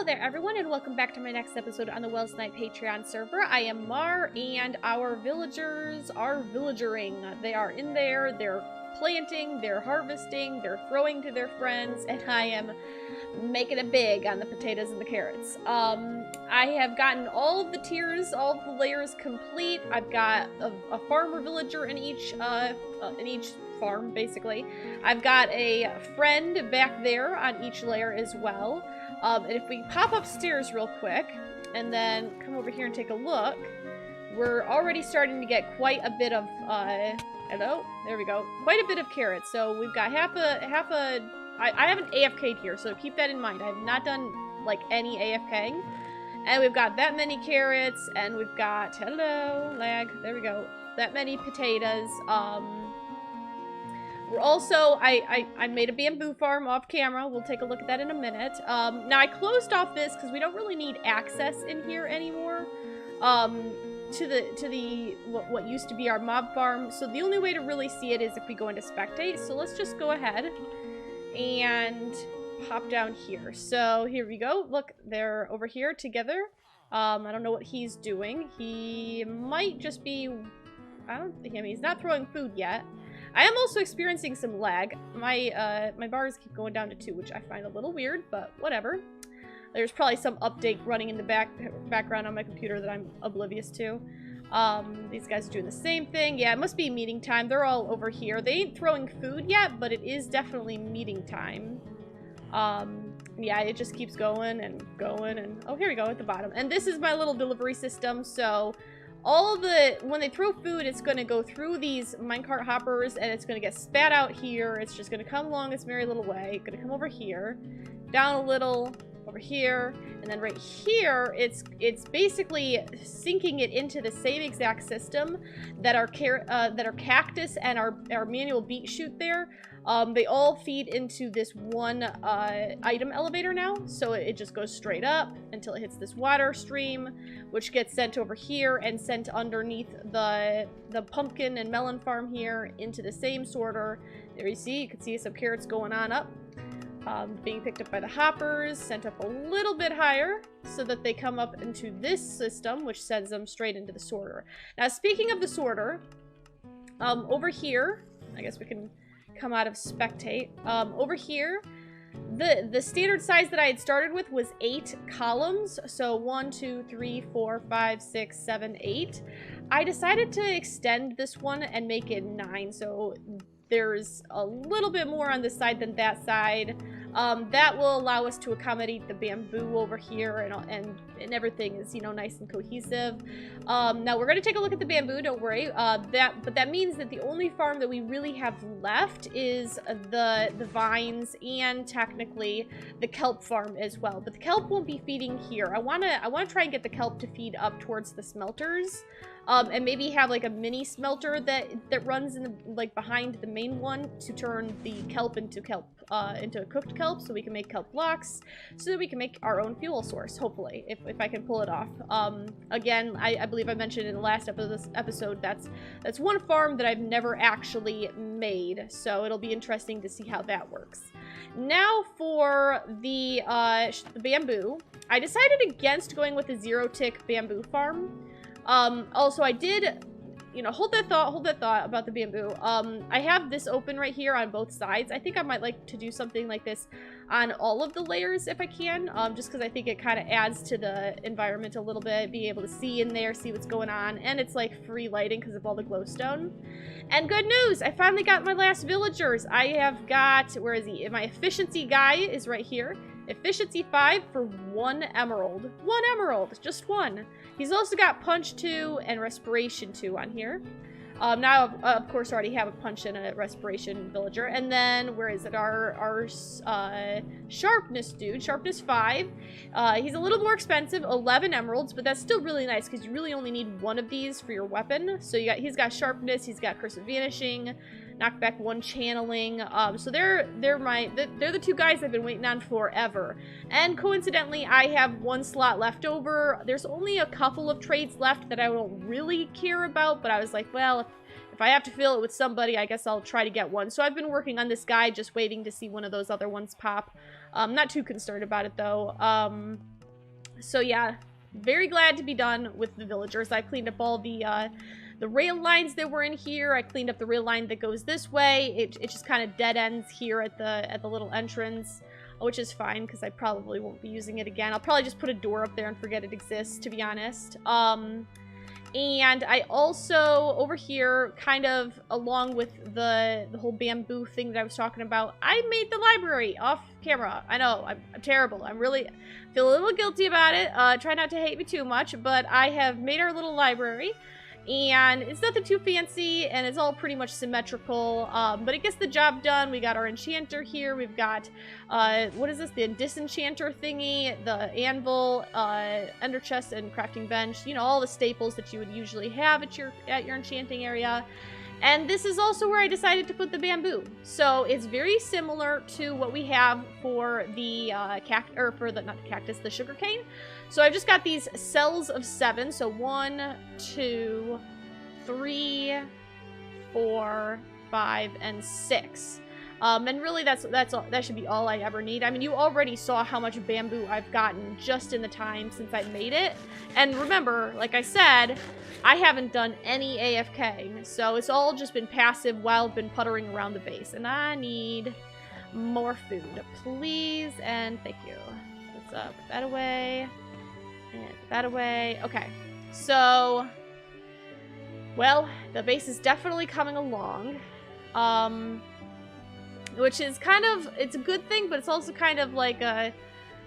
there everyone, and welcome back to my next episode on the Welsknight Patreon server. I am Mar, and our villagers are villagering. They are in there, they're planting, they're harvesting, they're throwing to their friends, and I am making it big on the potatoes and the carrots. I have gotten all of the tiers, all of the layers complete. I've got a farmer villager in each farm, basically. I've got a friend back there on each layer as well. And if we pop upstairs real quick, and then come over here and take a look, we're already starting to get quite a bit of, hello? There we go. Quite a bit of carrots. So we've got I haven't AFK'd here, so keep that in mind. I have not done, like, any AFKing. And we've got that many carrots, and we've got, hello, lag, there we go, that many potatoes. We're also, I made a bamboo farm off camera. We'll take a look at that in a minute. Now, I closed off this because we don't really need access in here anymore to what used to be our mob farm. So the only way to really see it is if we go into spectate. So let's just go ahead and pop down here. So here we go. Look, they're over here together. I don't know what he's doing. He might just be, I mean, he's not throwing food yet. I am also experiencing some lag. My bars keep going down to 2, which I find a little weird, but whatever. There's probably some update running in the background on my computer that I'm oblivious to. These guys are doing the same thing. Yeah, it must be meeting time. They're all over here. They ain't throwing food yet, but it is definitely meeting time. Yeah, it just keeps going and going, and oh, here we go at the bottom. And this is my little delivery system, so when they throw food, it's going to go through these minecart hoppers, and it's going to get spat out here. It's just going to come along its merry little way. It's going to come over here, down a little, over here, and then right here, it's basically sinking it into the same exact system that our cactus and our manual beet shoot there. They all feed into this one item elevator now, so it just goes straight up until it hits this water stream, which gets sent over here and sent underneath the pumpkin and melon farm here into the same sorter. There you can see some carrots going on up, being picked up by the hoppers, sent up a little bit higher so that they come up into this system, which sends them straight into the sorter. Now, speaking of the sorter, over here, I guess we can come out of spectate. Over here, the standard size that I had started with was 8 columns. So 1, 2, 3, 4, 5, 6, 7, 8. I decided to extend this one and make it 9. So there's a little bit more on this side than that side. That will allow us to accommodate the bamboo over here, and everything is, you know, nice and cohesive. Now we're going to take a look at the bamboo, don't worry. But that means that the only farm that we really have left is the vines and technically the kelp farm as well. But the kelp won't be feeding here. I wanna try and get the kelp to feed up towards the smelters. And maybe have like a mini smelter that runs in the behind the main one to turn the kelp into cooked kelp, so we can make kelp blocks, so that we can make our own fuel source, hopefully, if I can pull it off. Again, I believe I mentioned in the last episode that's one farm that I've never actually made, so it'll be interesting to see how that works. Now for the bamboo, I decided against going with a 0-tick bamboo farm. Also, I did, you know, hold that thought about the bamboo. I have this open right here on both sides. I think I might like to do something like this on all of the layers if I can, just because I think it kind of adds to the environment a little bit, be able to see in there, see what's going on, and it's like free lighting because of all the glowstone. And good news, I finally got my last villagers. I have got, where is he? My efficiency guy is right here. Efficiency 5 for 1 emerald. 1 emerald, just 1. He's also got punch 2 and respiration 2 on here. Now, of course, I already have a punch and a respiration villager. And then, where is it? Our sharpness dude, sharpness 5. He's a little more expensive, 11 emeralds, but that's still really nice because you really only need 1 of these for your weapon. So he's got sharpness, he's got curse of vanishing, knockback 1 channeling. So they're the 2 guys I've been waiting on forever. And coincidentally, I have 1 slot left over. There's only a couple of traits left that I don't really care about, but I was like, well, if I have to fill it with somebody, I guess I'll try to get one. So I've been working on this guy, just waiting to see one of those other ones pop. Not too concerned about it, though. So yeah, very glad to be done with the villagers. I cleaned up all the rail lines that were in here. I cleaned up the rail line that goes this way. It just kind of dead ends here at the little entrance, which is fine because I probably won't be using it again. I'll probably just put a door up there and forget it exists, to be honest. And I also, over here, kind of along with the whole bamboo thing that I was talking about, I made the library off camera. I know, I'm terrible. I feel a little guilty about it. Try not to hate me too much, but I have made our little library. And it's nothing too fancy, and it's all pretty much symmetrical, but it gets the job done. We got our enchanter here. We've got, what is this? The disenchanter thingy, the anvil, ender chest, and crafting bench. You know, all the staples that you would usually have at your enchanting area. And this is also where I decided to put the bamboo. So it's very similar to what we have for the the sugarcane. So I've just got these cells of 7. So 1, 2, 3, 4, 5, and 6. And really that's all, that should be all I ever need. I mean, you already saw how much bamboo I've gotten just in the time since I made it. And remember, like I said, I haven't done any AFK, so it's all just been passive while I've been puttering around the base. And I need more food, please, and thank you. Let's put that away, and put that away. Okay, so, well, the base is definitely coming along. Which is kind of, it's a good thing, but it's also kind of like a,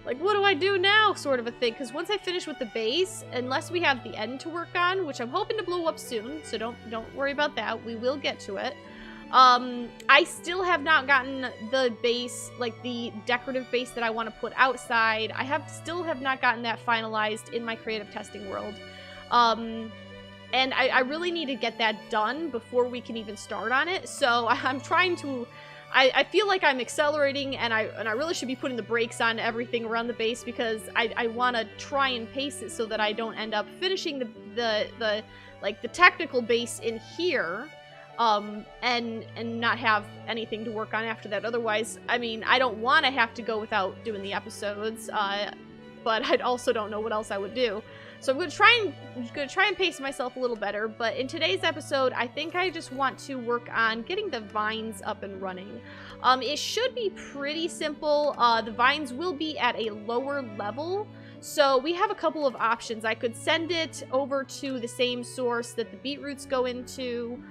what do I do now sort of a thing. Because once I finish with the base, unless we have the end to work on, which I'm hoping to blow up soon, so don't worry about that. We will get to it. I still have not gotten the base, like the decorative base that I want to put outside. I still have not gotten that finalized in my creative testing world. And I really need to get that done before we can even start on it. So I'm trying to... I feel like I'm accelerating, and I really should be putting the brakes on everything around the base, because I want to try and pace it so that I don't end up finishing the technical base in here, and not have anything to work on after that. Otherwise, I mean, I don't want to have to go without doing the episodes, but I also don't know what else I would do. So I'm gonna try and pace myself a little better, but in today's episode, I think I just want to work on getting the vines up and running. It should be pretty simple. The vines will be at a lower level, so we have a couple of options. I could send it over to the same source that the beetroots go into,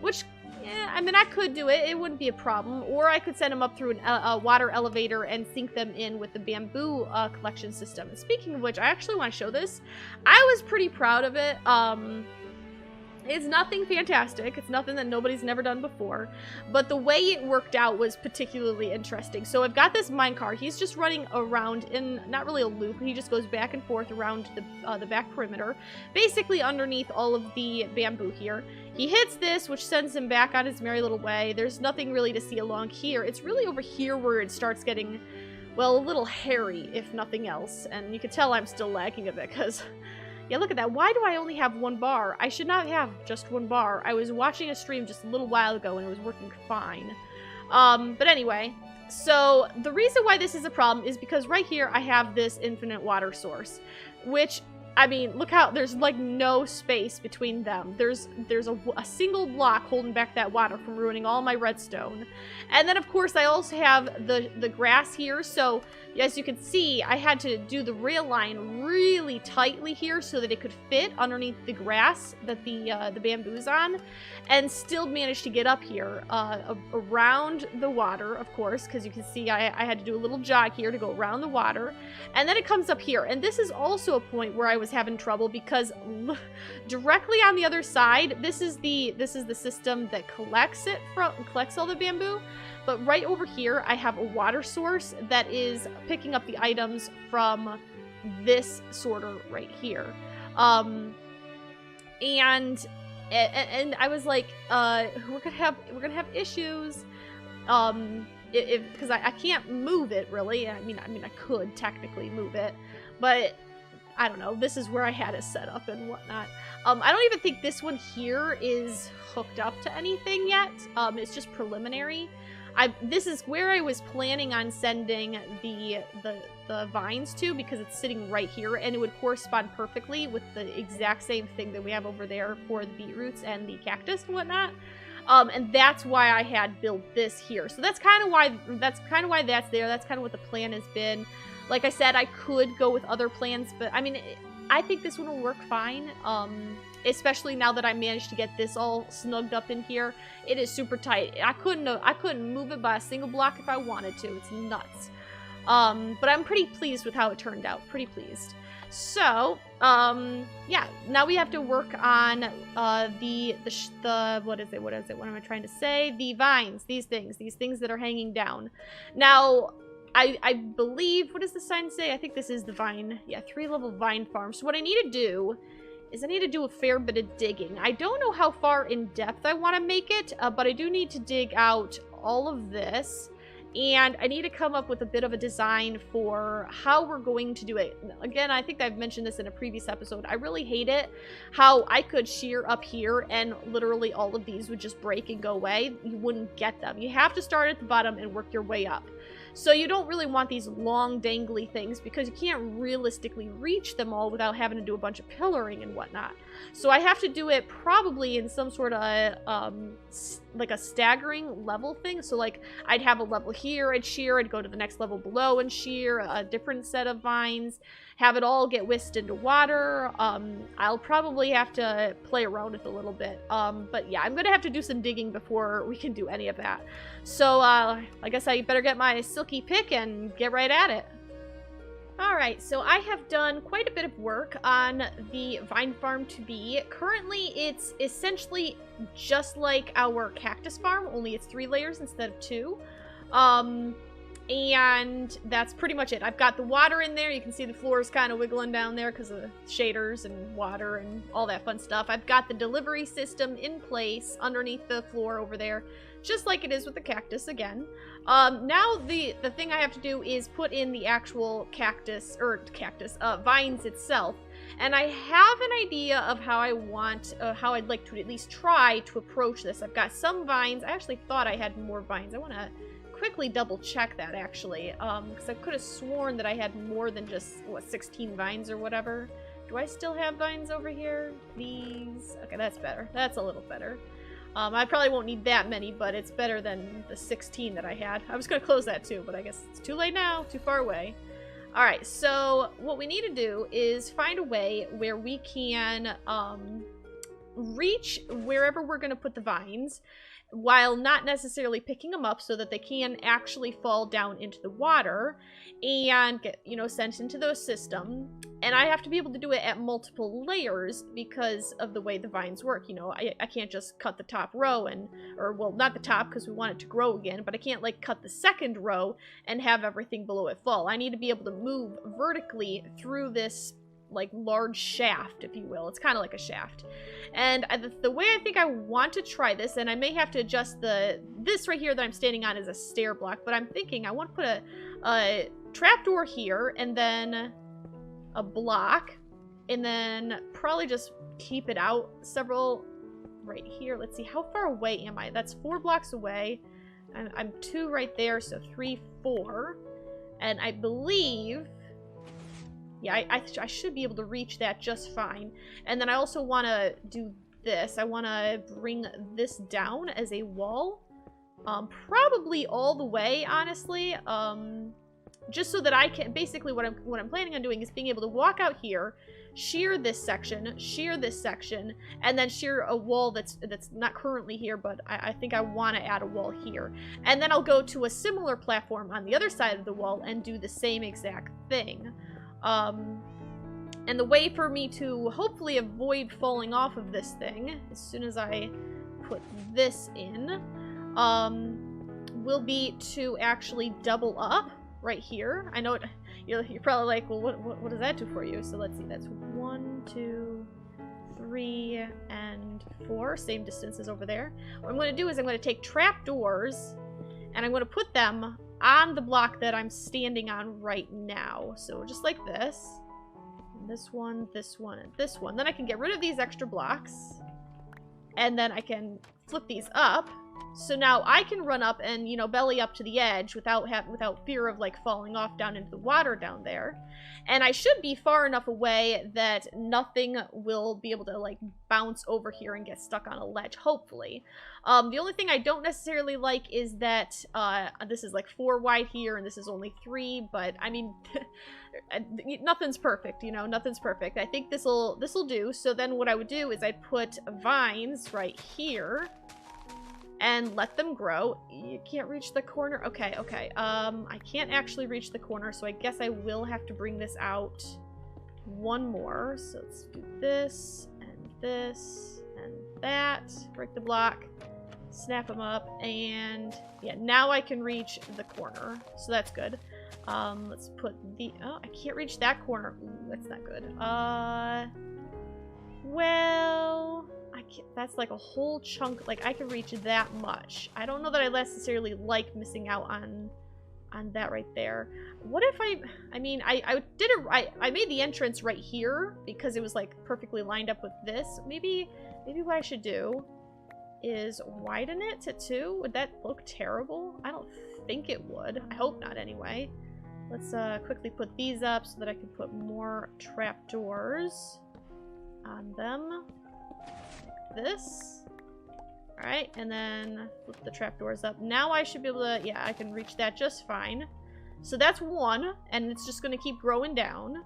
which, yeah, I mean, I could do it. It wouldn't be a problem. Or I could send them up through a water elevator and sync them in with the bamboo collection system. And speaking of which, I actually want to show this. I was pretty proud of it. It's nothing fantastic. It's nothing that nobody's never done before. But the way it worked out was particularly interesting. So I've got this minecart. He's just running around in, not really a loop. He just goes back and forth around the back perimeter. Basically underneath all of the bamboo here. He hits this, which sends him back on his merry little way. There's nothing really to see along here. It's really over here where it starts getting, well, a little hairy, if nothing else. And you can tell I'm still lagging a bit, because... yeah, look at that. Why do I only have 1 bar? I should not have just 1 bar. I was watching a stream just a little while ago and it was working fine. But anyway, so the reason why this is a problem is because right here I have this infinite water source, which, I mean, look how there's like no space between them. There's a single block holding back that water from ruining all my redstone. And then of course I also have the grass here, so as you can see, I had to do the rail line really tightly here so that it could fit underneath the grass that the bamboo's on, and still managed to get up here around the water, of course, because you can see I had to do a little jog here to go around the water, and then it comes up here. And this is also a point where I was having trouble, because directly on the other side, this is the system that collects all the bamboo. But right over here, I have a water source that is picking up the items from this sorter right here. And I was like, we're gonna have issues, because I can't move it really. I mean I could technically move it, but I don't know. This is where I had it set up and whatnot. I don't even think this one here is hooked up to anything yet. It's just preliminary. This is where I was planning on sending the vines to, because it's sitting right here, and it would correspond perfectly with the exact same thing that we have over there for the beetroots and the cactus and whatnot. And that's why I had built this here. So that's kind of why that's there. That's kind of what the plan has been. Like I said, I could go with other plans, but I mean, I think this one will work fine. Especially now that I managed to get this all snugged up in here. It is super tight. I couldn't move it by a single block if I wanted to. It's nuts. But I'm pretty pleased with how it turned out. Pretty pleased. So, yeah, now we have to work on what is it? What am I trying to say? The vines, these things that are hanging down. Now, I believe, what does the sign say? I think this is the vine, yeah, 3-level vine farm. So what I need to do is I need to do a fair bit of digging. I don't know how far in depth I want to make it, but I do need to dig out all of this. And I need to come up with a bit of a design for how we're going to do it. Again, I think I've mentioned this in a previous episode. I really hate it how I could shear up here and literally all of these would just break and go away. You wouldn't get them. You have to start at the bottom and work your way up. So you don't really want these long dangly things because you can't realistically reach them all without having to do a bunch of pillaring and whatnot. So I have to do it probably in some sort of like a staggering level thing. So like I'd have a level here, I'd shear, I'd go to the next level below and shear a different set of vines, have it all get whisked into water. I'll probably have to play around with it a little bit. But yeah, I'm gonna have to do some digging before we can do any of that. So I guess I better get my silky pick and get right at it. Alright, so I have done quite a bit of work on the vine farm to be. Currently, it's essentially just like our cactus farm, only it's 3 layers instead of 2. And that's pretty much it. I've got the water in there. You can see the floor is kind of wiggling down there because of shaders and water and all that fun stuff. I've got the delivery system in place underneath the floor over there, just like it is with the cactus again. Now the thing I have to do is put in the actual vines itself. And I have an idea of how how I'd like to at least try to approach this. I've got some vines. I actually thought I had more vines. I want to quickly double check that actually, because I could have sworn that I had more than just, what, 16 vines or whatever. Do I still have vines over here? These? Okay, that's better. That's a little better. I probably won't need that many, but it's better than the 16 that I had. I was going to close that too, but I guess it's too late now, too far away. Alright, so what we need to do is find a way where we can reach wherever we're going to put the vines, while not necessarily picking them up so that they can actually fall down into the water and get, you know, sent into the system. And I have to be able to do it at multiple layers because of the way the vines work. You know, I can't just cut the top row or well, not the top because we want it to grow again, but I can't like cut the second row and have everything below it fall. I need to be able to move vertically through this like large shaft, if you will. It's kind of like a shaft. And the way I think I want to try this, and I may have to adjust this right here that I'm standing on is a stair block, but I'm thinking I want to put a trapdoor here and then a block and then probably just keep it out several right here. Let's see, how far away am I? That's 4 blocks away. I'm 2 right there, so 3, 4. And I believe, yeah, I should be able to reach that just fine. And then I also want to do this. I want to bring this down as a wall. Probably all the way, honestly. Just so that I can, basically what I'm planning on doing is being able to walk out here, shear this section, and then shear a wall that's not currently here, but I think I want to add a wall here. And then I'll go to a similar platform on the other side of the wall and do the same exact thing. And the way for me to hopefully avoid falling off of this thing, as soon as I put this in, will be to actually double up right here. I know you're probably like, well, what does that do for you? So let's see, that's 1, 2, 3, and 4, same distance as over there. What I'm going to do is I'm going to take trapdoors, and I'm going to put them on the block that I'm standing on right now. So just like this. This one, this one, and this one. Then I can get rid of these extra blocks. And then I can flip these up. So now I can run up and, you know, belly up to the edge without fear of, like, falling off down into the water down there. And I should be far enough away that nothing will be able to, like, bounce over here and get stuck on a ledge, hopefully. The only thing I don't necessarily like is that this is, like, 4 wide here and this is only 3, but, I mean, nothing's perfect, you know, nothing's perfect. I think this'll do. So then what I would do is I'd put vines right here and let them grow. You can't reach the corner. Okay, okay. I can't actually reach the corner, so I guess I will have to bring this out one more. So let's do this, and that. Break the block, snap them up, and yeah, now I can reach the corner. So that's good. Let's put the... Oh, I can't reach that corner. Ooh, that's not good. Well... that's like a whole chunk. Like, I can reach that much. I don't know that I necessarily like missing out on that right there. What if I mean, I did it right. I made the entrance right here because it was like perfectly lined up with this. Maybe what I should do is widen it to 2. Would that look terrible? I don't think it would. I hope not anyway. Let's quickly put these up so that I can put more trapdoors on them. This. Alright, and then flip the trapdoors up. Now I should be able to, yeah, I can reach that just fine. So that's 1, and it's just going to keep growing down.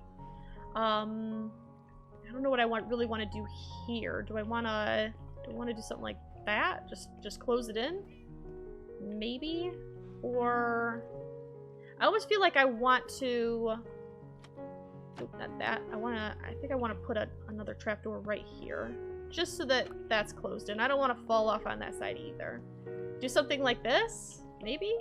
I don't know what I really want to do here. Do I want to do something like that? Just close it in? Maybe? Or... I almost feel like I want to... Nope, not that. I think I want to put another trapdoor right here. Just so that that's closed in. I don't want to fall off on that side either. Do something like this? Maybe?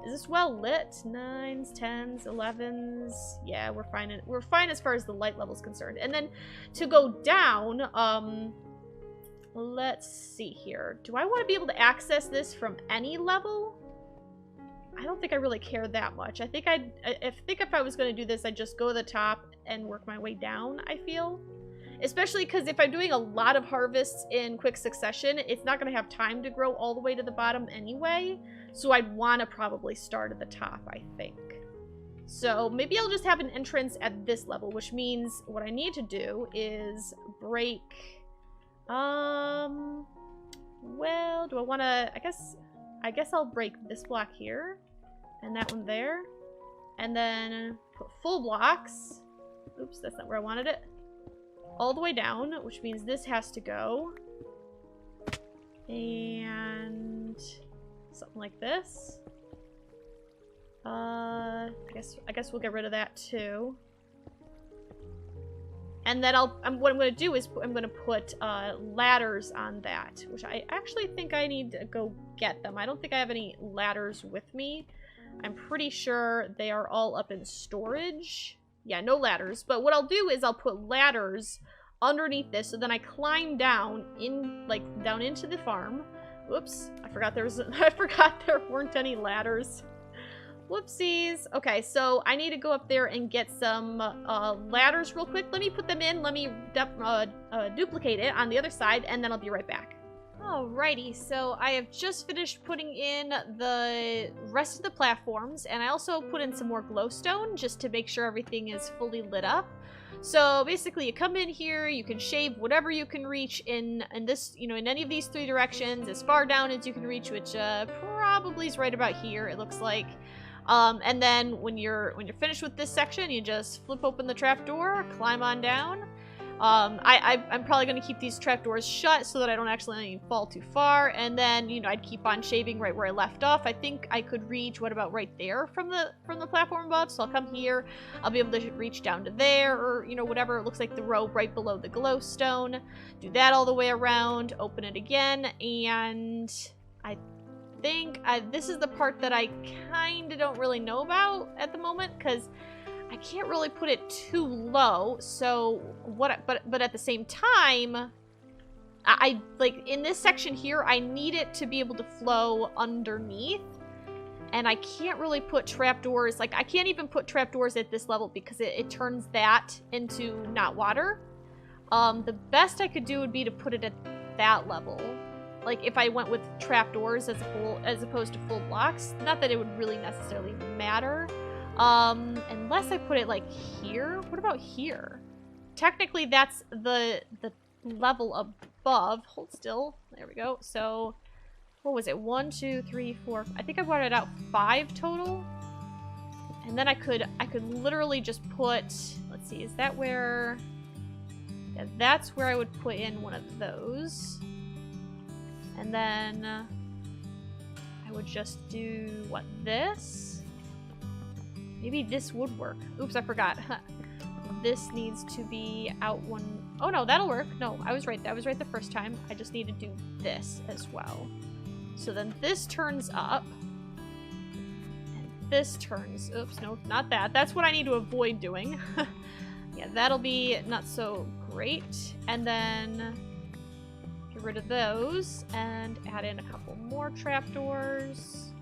Is this well lit? 9s, 10s, 11s. Yeah, we're fine. We're fine as far as the light level is concerned. And then to go down, let's see here. Do I want to be able to access this from any level? I don't think I really care that much. I think if I was going to do this, I'd just go to the top and work my way down, I feel. Especially because if I'm doing a lot of harvests in quick succession, it's not going to have time to grow all the way to the bottom anyway. So I'd want to probably start at the top, I think. So maybe I'll just have an entrance at this level, which means what I need to do is break... Well, do I want to... I guess I'll break this block here. And that one there. And then put full blocks. Oops, that's not where I wanted it. All the way down, which means this has to go. And something like this. I guess we'll get rid of that too. And then what I'm going to do is I'm going to put ladders on that, which I actually think I need to go get them. I don't think I have any ladders with me. I'm pretty sure they are all up in storage. Yeah, no ladders. But what I'll do is I'll put ladders underneath this, so then I climb down down into the farm. Whoops, I forgot there weren't any ladders. Whoopsies. Okay, so I need to go up there and get some ladders real quick. Let me put them in. Let me duplicate it on the other side, and then I'll be right back. Alrighty, so I have just finished putting in the rest of the platforms, and I also put in some more glowstone just to make sure everything is fully lit up. So basically, you come in here, you can shave whatever you can reach in this, you know, in any of these 3 directions, as far down as you can reach, which probably is right about here, it looks like. And then when you're finished with this section, you just flip open the trapdoor, climb on down. I'm probably going to keep these trapdoors shut so that I don't actually fall too far, and then, you know, I'd keep on shaving right where I left off. I think I could reach, what about right there from the platform above, so I'll come here, I'll be able to reach down to there, or, you know, whatever, it looks like the row right below the glowstone, do that all the way around, open it again, and I think this is the part that I kind of don't really know about at the moment, because I can't really put it too low, so but at the same time, I like in this section here, I need it to be able to flow underneath, and I can't really put trapdoors, like I can't even put trapdoors at this level because it turns that into not water. The best I could do would be to put it at that level. like if I went with trapdoors as opposed to full blocks. Not that it would really necessarily matter. Unless I put it like here. What about here? Technically that's the level above. Hold still. There we go. So what was it? 1, 2, 3, 4. I think I brought it out 5 total. And then I could literally just put, let's see, is that where, yeah, that's where I would put in one of those. And then I would just do, what, this? Maybe this would work. Oops, I forgot. This needs to be out one. Oh no, that'll work. No, I was right. That was right the first time. I just need to do this as well. So then this turns up. This turns, oops, no, not that. That's what I need to avoid doing. Yeah, that'll be not so great. And then get rid of those and add in a couple more trapdoors.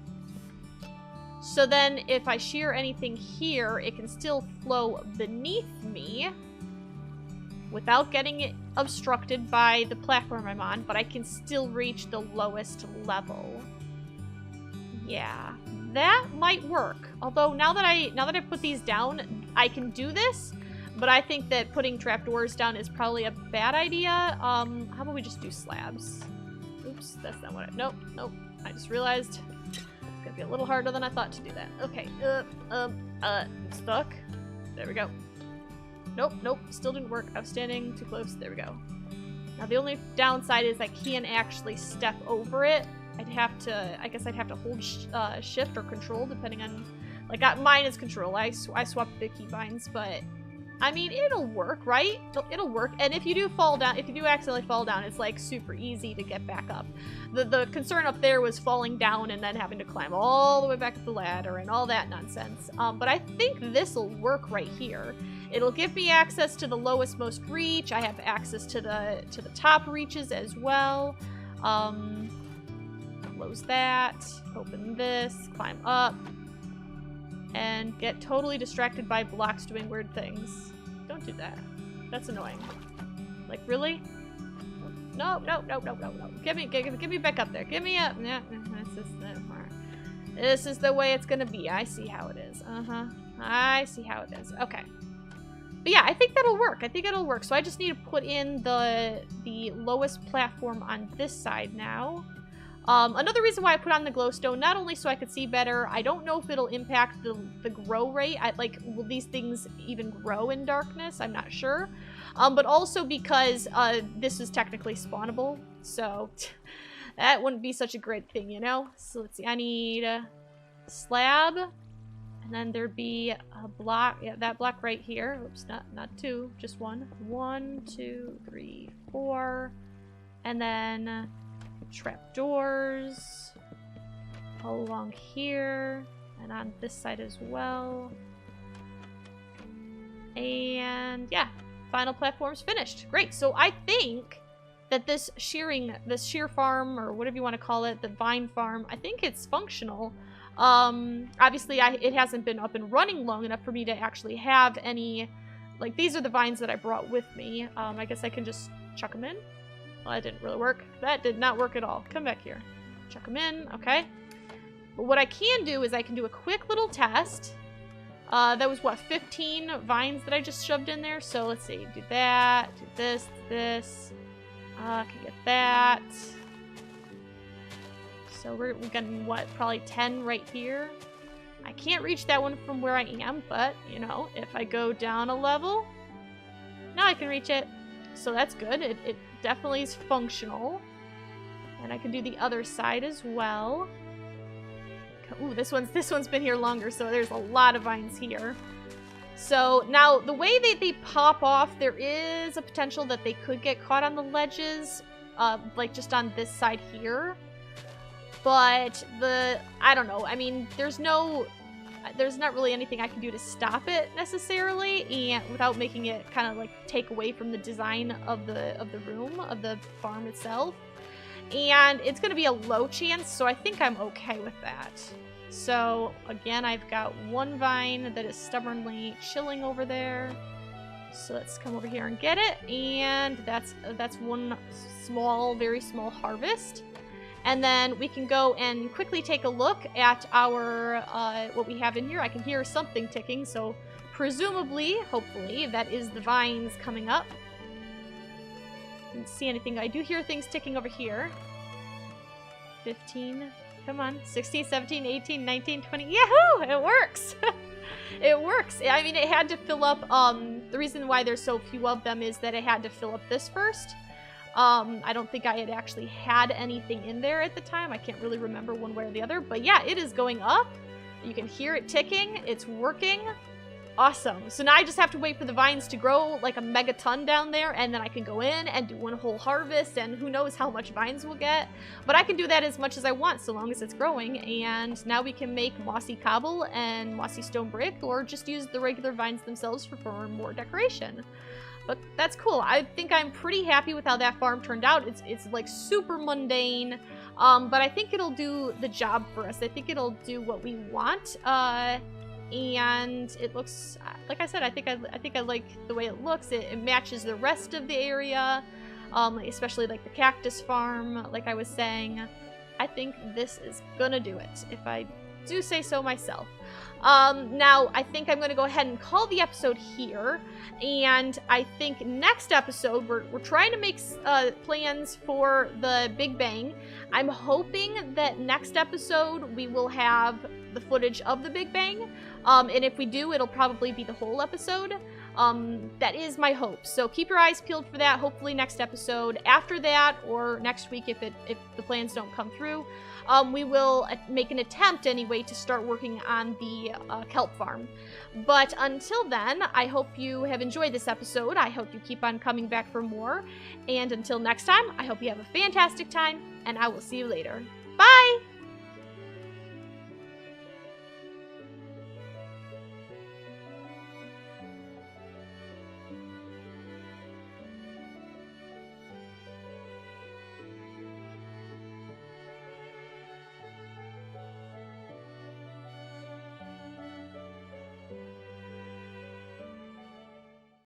So then if I shear anything here, it can still flow beneath me without getting it obstructed by the platform I'm on, but I can still reach the lowest level. Yeah. That might work. Although now that I put these down, I can do this, but I think that putting trapdoors down is probably a bad idea. How about we just do slabs? Oops, that's not what I, nope. I just realized it's gonna be a little harder than I thought to do that. Okay, stuck. There we go. Nope, still didn't work. I was standing too close. There we go. Now the only downside is I can't actually step over it. I guess I'd have to hold shift or control depending on, like mine is control. I swapped the keybinds, but I mean, it'll work, right? It'll work. And if you do fall down, if you do accidentally fall down, it's like super easy to get back up. The concern up there was falling down and then having to climb all the way back up the ladder and all that nonsense. But I think this'll work right here. It'll give me access to the lowest most reach. I have access to the top reaches as well. Close that, open this, climb up, and get totally distracted by blocks doing weird things. Don't do that. That's annoying. Like, really? No. Get me back up there. Get me up. Yeah, this is the way it's gonna be. I see how it is. I see how it is. Okay. But yeah, I think that'll work. I think it'll work. So I just need to put in the lowest platform on this side now. Another reason why I put on the glowstone, not only so I could see better, I don't know if it'll impact the grow rate. Will these things even grow in darkness? I'm not sure. But also because this is technically spawnable, so that wouldn't be such a great thing, you know? So let's see, I need a slab, and then there'd be a block, yeah, that block right here. Oops, not two, just one. 1, 2, 3, 4, and then trapdoors all along here and on this side as well. And yeah, final platform's finished. Great. So I think that this shear farm, or whatever you want to call it, the vine farm, I think it's functional. Obviously it hasn't been up and running long enough for me to actually have any, like, these are the vines that I brought with me. I guess I can just chuck them in. Well, that didn't really work. That did not work at all. Come back here. Chuck them in. Okay. But what I can do is I can do a quick little test. That was, what, 15 vines that I just shoved in there? So let's see. Do that. Do this. This. Can get that. So we're getting, what, probably 10 right here. I can't reach that one from where I am, but, you know, if I go down a level, now I can reach it. So that's good. It definitely is functional. And I can do the other side as well. Ooh, this one's been here longer, so there's a lot of vines here. So now the way they pop off, there is a potential that they could get caught on the ledges, like just on this side here. But I don't know. I mean, there's not really anything I can do to stop it necessarily, and without making it kind of like take away from the design of the room, of the farm itself. And it's going to be a low chance, so I think I'm okay with that. So again, I've got one vine that is stubbornly chilling over there. So let's come over here and get it, and that's one small, very small harvest. And then we can go and quickly take a look at our, what we have in here. I can hear something ticking, so presumably, hopefully, that is the vines coming up. Didn't see anything. I do hear things ticking over here. 15, come on, 16, 17, 18, 19, 20, yahoo! It works! It works. I mean, it had to fill up, the reason why there's so few of them is that it had to fill up this first. I don't think I had actually had anything in there at the time. I can't really remember one way or the other, but yeah, it is going up. You can hear it ticking. It's working. Awesome. So now I just have to wait for the vines to grow like a megaton down there, and then I can go in and do one whole harvest, and who knows how much vines we'll get. But I can do that as much as I want so long as it's growing, and now we can make mossy cobble and mossy stone brick, or just use the regular vines themselves for more decoration. But that's cool. I think I'm pretty happy with how that farm turned out. It's like super mundane, but I think it'll do the job for us. I think it'll do what we want. And it looks, like I said, I think I like the way it looks. It matches the rest of the area, especially like the cactus farm, like I was saying. I think this is gonna do it, if I do say so myself. Now, I think I'm gonna go ahead and call the episode here, and I think next episode, we're trying to make plans for the Big Bang. I'm hoping that next episode we will have the footage of the Big Bang, and if we do, it'll probably be the whole episode. That is my hope, so keep your eyes peeled for that. Hopefully next episode. After that, or next week if the plans don't come through, we will make an attempt anyway to start working on the kelp farm. But until then, I hope you have enjoyed this episode. I hope you keep on coming back for more, and until next time, I hope you have a fantastic time, and I will see you later. Bye!